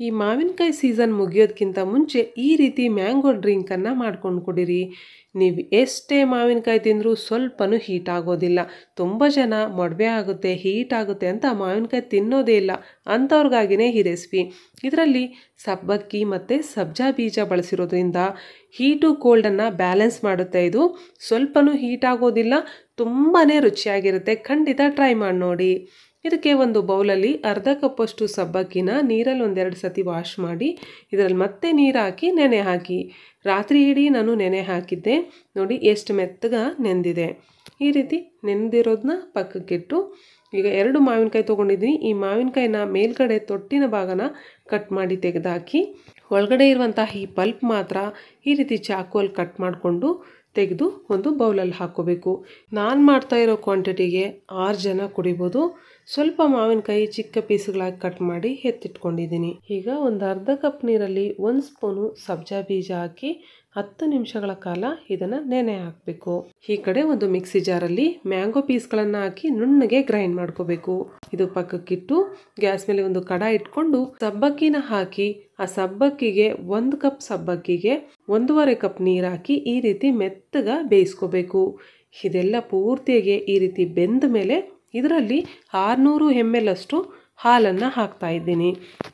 ಈ ಮಾವಿನಕಾಯಿ ಸೀಸನ್ ಮುಗಿಯೋದಕ್ಕಿಂತ ಮುಂಚೆ ಈ ರೀತಿ ಮ್ಯಾಂಗೋ ಡ್ರಿಂಕನ್ನು ಮಾಡ್ಕೊಂಡು ಕುಡೀರಿ. ನೀವು ಎಷ್ಟೇ ಮಾವಿನಕಾಯಿ ತಿಂದರೂ ಸ್ವಲ್ಪನೂ ಹೀಟ್ ಆಗೋದಿಲ್ಲ. ತುಂಬ ಜನ ಮೊಡವೆ ಆಗುತ್ತೆ, ಹೀಟ್ ಆಗುತ್ತೆ ಅಂತ ಮಾವಿನಕಾಯಿ ತಿನ್ನೋದೇ ಇಲ್ಲ. ಅಂಥವ್ರಿಗಾಗಿಯೇ ಈ ರೆಸಿಪಿ. ಇದರಲ್ಲಿ ಸಬ್ಬಕ್ಕಿ ಮತ್ತು ಸಬ್ಜಾ ಬೀಜ ಬಳಸಿರೋದ್ರಿಂದ ಹೀಟು ಕೋಲ್ಡನ್ನು ಬ್ಯಾಲೆನ್ಸ್ ಮಾಡುತ್ತೆ. ಇದು ಸ್ವಲ್ಪನೂ ಹೀಟ್ ಆಗೋದಿಲ್ಲ, ತುಂಬಾ ರುಚಿಯಾಗಿರುತ್ತೆ. ಖಂಡಿತ ಟ್ರೈ ಮಾಡಿ ನೋಡಿ. ಇದಕ್ಕೆ ಒಂದು ಬೌಲಲ್ಲಿ ಅರ್ಧ ಕಪ್ಪಷ್ಟು ಸಬ್ಬಕ್ಕಿನ ನೀರಲ್ಲಿ ಒಂದೆರಡು ಸತಿ ವಾಶ್ ಮಾಡಿ ಇದರಲ್ಲಿ ಮತ್ತೆ ನೀರು ಹಾಕಿ ನೆನೆ ಹಾಕಿ. ರಾತ್ರಿ ಇಡೀ ನಾನು ನೆನೆ ಹಾಕಿದ್ದೆ. ನೋಡಿ ಎಷ್ಟು ಮೆತ್ತಗೆ ನೆಂದಿದೆ. ಈ ರೀತಿ ನೆಂದಿರೋದನ್ನ ಪಕ್ಕಕ್ಕಿಟ್ಟು ಈಗ 2 ಮಾವಿನಕಾಯಿ ತೊಗೊಂಡಿದ್ದೀನಿ. ಈ ಮಾವಿನಕಾಯಿನ ಮೇಲ್ಗಡೆ ತೊಟ್ಟಿನ ಭಾಗನ ಕಟ್ ಮಾಡಿ ತೆಗೆದುಹಾಕಿ ಒಳಗಡೆ ಇರುವಂತಹ ಈ ಪಲ್ಪ್ ಮಾತ್ರ ಈ ರೀತಿ ಚಾಕುವಲ್ಲಿ ಕಟ್ ಮಾಡಿಕೊಂಡು ತೆಗೆದು ಒಂದು ಬೌಲಲ್ಲಿ ಹಾಕ್ಕೋಬೇಕು. ನಾನು ಮಾಡ್ತಾ ಇರೋ ಕ್ವಾಂಟಿಟಿಗೆ 6 ಜನ ಕುಡಿಬೋದು. ಸ್ವಲ್ಪ ಮಾವಿನಕಾಯಿ ಚಿಕ್ಕ ಪೀಸ್ಗಳಾಗಿ ಕಟ್ ಮಾಡಿ ಎತ್ತಿಟ್ಕೊಂಡಿದ್ದೀನಿ. ಈಗ ಒಂದು ಅರ್ಧ ಕಪ್ ನೀರಲ್ಲಿ 1 ಸ್ಪೂನು ಸಬ್ಜಾ ಬೀಜ ಹಾಕಿ 10 ನಿಮಿಷಗಳ ಕಾಲ ಇದನ್ನು ನೆನೆ ಹಾಕಬೇಕು. ಈ ಕಡೆ ಒಂದು ಮಿಕ್ಸಿ ಜಾರಲ್ಲಿ ಮ್ಯಾಂಗೋ ಪೀಸ್ಗಳನ್ನು ಹಾಕಿ ನುಣ್ಣಗೆ ಗ್ರೈಂಡ್ ಮಾಡ್ಕೋಬೇಕು. ಇದು ಪಕ್ಕಕ್ಕಿಟ್ಟು ಗ್ಯಾಸ್ ಮೇಲೆ ಒಂದು ಕಡಾಯಿ ಇಟ್ಕೊಂಡು ಸಬ್ಬಕ್ಕಿನ ಹಾಕಿ ಆ ಸಬ್ಬಕ್ಕಿಗೆ 1 ಕಪ್ ಸಬ್ಬಕ್ಕಿಗೆ 1.5 ಕಪ್ ನೀರು ಹಾಕಿ ಈ ರೀತಿ ಮೆತ್ತಗೆ ಬೇಯಿಸ್ಕೋಬೇಕು. ಇದೆಲ್ಲ ಪೂರ್ತಿಯಾಗಿ ಈ ರೀತಿ ಬೆಂದ ಮೇಲೆ ಇದರಲ್ಲಿ 600 ml ಅಷ್ಟು ಹಾಲನ್ನು ಹಾಕ್ತಾ ಇದ್ದೀನಿ.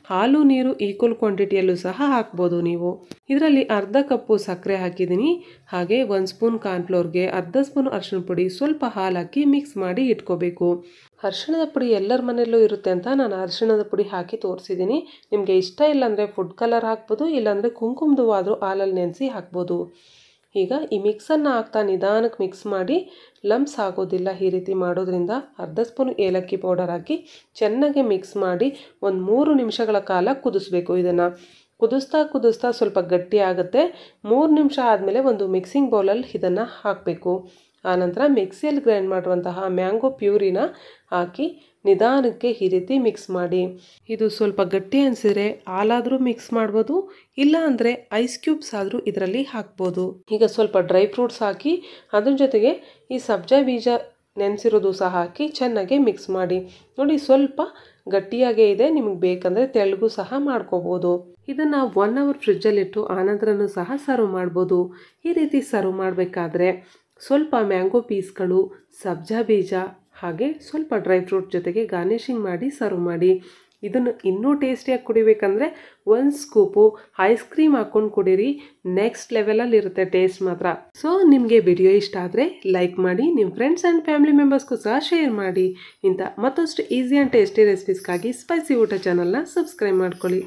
ಹಾಲು ನೀರು ಈಕ್ವಲ್ ಕ್ವಾಂಟಿಟಿಯಲ್ಲೂ ಸಹ ಹಾಕ್ಬೋದು ನೀವು. ಇದರಲ್ಲಿ ಅರ್ಧ ಕಪ್ಪು ಸಕ್ಕರೆ ಹಾಕಿದ್ದೀನಿ. ಹಾಗೆ 1 ಸ್ಪೂನ್ ಕಾರ್ನ್ಫ್ಲೋರ್ಗೆ ಅರ್ಧ ಸ್ಪೂನ್ ಅರಿಶಿಣ ಪುಡಿ, ಸ್ವಲ್ಪ ಹಾಲು ಹಾಕಿ ಮಿಕ್ಸ್ ಮಾಡಿ ಇಟ್ಕೋಬೇಕು. ಅರಿಶಿಣದ ಪುಡಿ ಎಲ್ಲರ ಮನೆಯಲ್ಲೂ ಇರುತ್ತೆ ಅಂತ ನಾನು ಅರಿಶಿಣದ ಪುಡಿ ಹಾಕಿ ತೋರಿಸಿದ್ದೀನಿ. ನಿಮಗೆ ಇಷ್ಟ ಇಲ್ಲಾಂದರೆ ಫುಡ್ ಕಲರ್ ಹಾಕ್ಬೋದು, ಇಲ್ಲಾಂದರೆ ಕುಂಕುಮದ ಆದರೂ ಹಾಲಲ್ಲಿ ನೆನೆಸಿ ಹಾಕ್ಬೋದು. ಈಗ ಈ ಮಿಕ್ಸನ್ನು ಹಾಕ್ತಾ ನಿಧಾನಕ್ಕೆ ಮಿಕ್ಸ್ ಮಾಡಿ ಲಂಪ್ಸ್ ಆಗೋದಿಲ್ಲ. ಈ ರೀತಿ ಮಾಡೋದ್ರಿಂದ ಅರ್ಧ ಸ್ಪೂನ್ ಏಲಕ್ಕಿ ಪೌಡರ್ ಹಾಕಿ ಚೆನ್ನಾಗಿ ಮಿಕ್ಸ್ ಮಾಡಿ ಒಂದು 3 ನಿಮಿಷಗಳ ಕಾಲ ಕುದಿಸ್ಬೇಕು. ಇದನ್ನು ಕುದಿಸ್ತಾ ಸ್ವಲ್ಪ ಗಟ್ಟಿ ಆಗುತ್ತೆ. 3 ನಿಮಿಷ ಆದಮೇಲೆ ಒಂದು ಮಿಕ್ಸಿಂಗ್ ಬೌಲಲ್ಲಿ ಇದನ್ನು ಹಾಕಬೇಕು. ಆನಂತರ ಮಿಕ್ಸಿಯಲ್ಲಿ ಗ್ರೈಂಡ್ ಮಾಡುವಂತಹ ಮ್ಯಾಂಗೋ ಪ್ಯೂರಿನ ಹಾಕಿ ನಿಧಾನಕ್ಕೆ ಈ ರೀತಿ ಮಿಕ್ಸ್ ಮಾಡಿ. ಇದು ಸ್ವಲ್ಪ ಗಟ್ಟಿ ಅನಿಸಿದ್ರೆ ಹಾಲಾದರೂ ಮಿಕ್ಸ್ ಮಾಡ್ಬೋದು, ಇಲ್ಲ ಅಂದರೆ ಐಸ್ ಕ್ಯೂಬ್ಸ್ ಆದರೂ ಇದರಲ್ಲಿ ಹಾಕ್ಬೋದು. ಈಗ ಸ್ವಲ್ಪ ಡ್ರೈ ಫ್ರೂಟ್ಸ್ ಹಾಕಿ ಅದ್ರ ಜೊತೆಗೆ ಈ ಸಬ್ಜಾ ಬೀಜ ನೆನೆಸಿರೋದು ಸಹ ಹಾಕಿ ಚೆನ್ನಾಗಿ ಮಿಕ್ಸ್ ಮಾಡಿ. ನೋಡಿ ಸ್ವಲ್ಪ ಗಟ್ಟಿಯಾಗೇ ಇದೆ. ನಿಮಗೆ ಬೇಕಂದರೆ ತೆಳ್ಳಗೂ ಸಹ ಮಾಡ್ಕೋಬೋದು. ಇದನ್ನು 1 ಅವರ್ ಫ್ರಿಜ್ಜಲ್ಲಿಟ್ಟು ಆನಂತರನೂ ಸಹ ಸರ್ವ್ ಮಾಡ್ಬೋದು. ಈ ರೀತಿ ಸರ್ವ್ ಮಾಡಬೇಕಾದ್ರೆ ಸ್ವಲ್ಪ ಮ್ಯಾಂಗೋ ಪೀಸ್ಗಳು, ಸಬ್ಜಾ ಬೀಜ ಹಾಗೆ ಸ್ವಲ್ಪ ಡ್ರೈ ಫ್ರೂಟ್ ಜೊತೆಗೆ ಗಾರ್ನಿಷಿಂಗ್ ಮಾಡಿ ಸರ್ವ್ ಮಾಡಿ. ಇದನ್ನು ಇನ್ನೂ ಟೇಸ್ಟಿಯಾಗಿ ಕುಡಿಬೇಕಂದ್ರೆ 1 ಸ್ಕೂಪು ಐಸ್ ಕ್ರೀಮ್ ಹಾಕ್ಕೊಂಡು ಕುಡೀರಿ. ನೆಕ್ಸ್ಟ್ ಲೆವೆಲಲ್ಲಿ ಇರುತ್ತೆ ಟೇಸ್ಟ್ ಮಾತ್ರ. ಸೊ ನಿಮಗೆ ವಿಡಿಯೋ ಇಷ್ಟ ಆದರೆ ಲೈಕ್ ಮಾಡಿ, ನಿಮ್ಮ ಫ್ರೆಂಡ್ಸ್ ಆ್ಯಂಡ್ ಫ್ಯಾಮಿಲಿ ಮೆಂಬರ್ಸ್ಗೂ ಸಹ ಶೇರ್ ಮಾಡಿ. ಇಂಥ ಮತ್ತಷ್ಟು ಈಸಿ ಆ್ಯಂಡ್ ಟೇಸ್ಟಿ ರೆಸಿಪೀಸ್ಗಾಗಿ ಸ್ಪೈಸಿ ಊಟ ಚಾನಲ್ನ ಸಬ್ಸ್ಕ್ರೈಬ್ ಮಾಡ್ಕೊಳ್ಳಿ.